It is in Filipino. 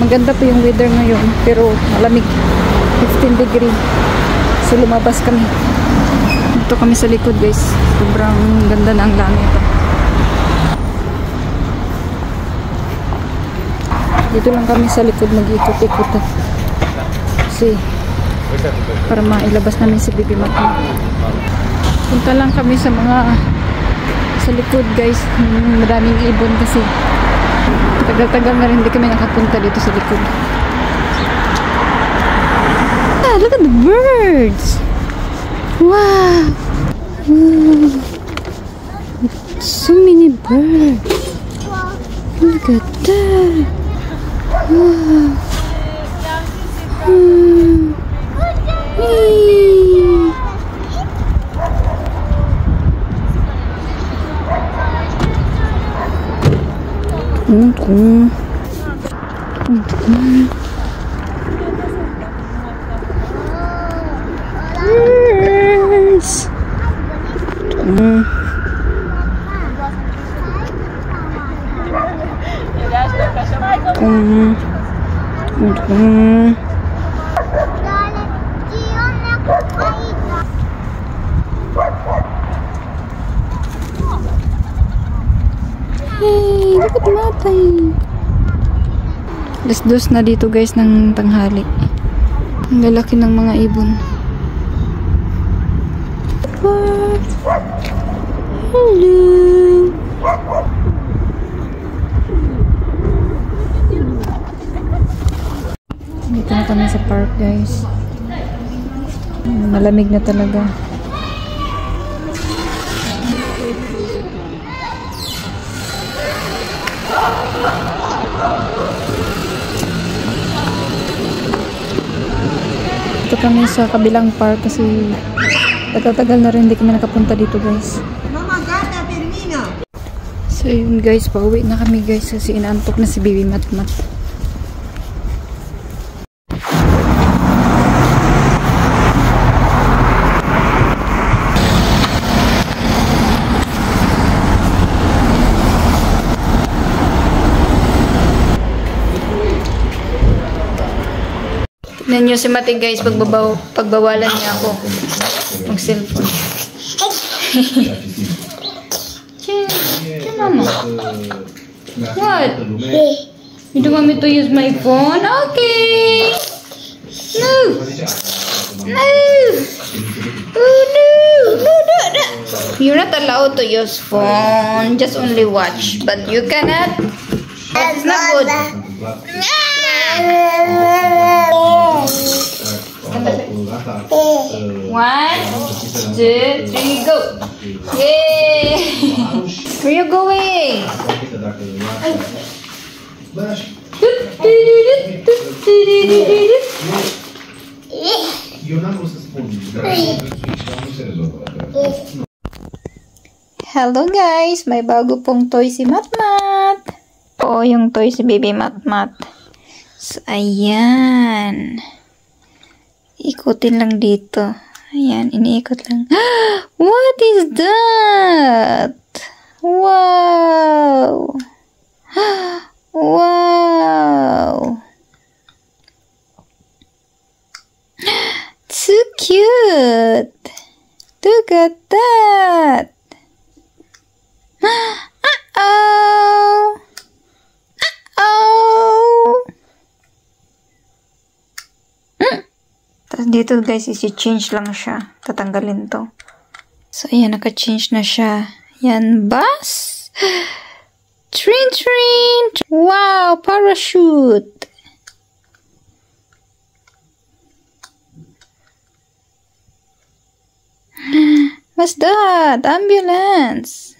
Maganda po yung weather ngayon, pero malamig. 15 degree. So lumabas kami. Dito kami sa likod, guys. Sobrang ganda na ang langit. Dito lang kami sa likod mag-ikot-ikot. Kasi para mailabas namin si Bibi Matmat. Punta lang kami sa likod, guys. Maraming ibon kasi tagal-tagal na rin hindi kami nakapunta dito sa likod. Ah, look at the birds! Wow! So many birds! Look at that! Wow! Hey, look at Matay. Dos na dito, guys, ng tanghali. Ang lalaki ng mga ibon. Hello. Dito na kami sa park, guys. Malamig na talaga. Ito kami sa kabilang park kasi tagal-tagal na rin hindi kami nakapunta dito, guys. So yun, guys, pauwi na kami, guys, kasi inaantok na si Bibi Matmat. Tignan nyo si Mati, guys, pagbawalan niya ako mag-cellphone. Mama. What? You don't want me to use my phone? Okay. No. No. Oh, no. No, no, no. You're not allowed to use phone. Just only watch. But you cannot. It's not good. One, two, three, go! Yay! Where you going? Hello, guys! May bago pong toy si Matmat. Oo, yung toy si Baby Matmat. So, ayan. Ikutin lang dito. Ayan, iniikot lang. What is that? Wow! Wow! So cute! Look at that! Uh-oh! Uh-oh! Tapos dito, guys, isi-change lang siya. Tatanggalin to. So, ayan, naka-change na siya. Yan, bus! Train, train! Wow! Parachute! What's that? Ambulance!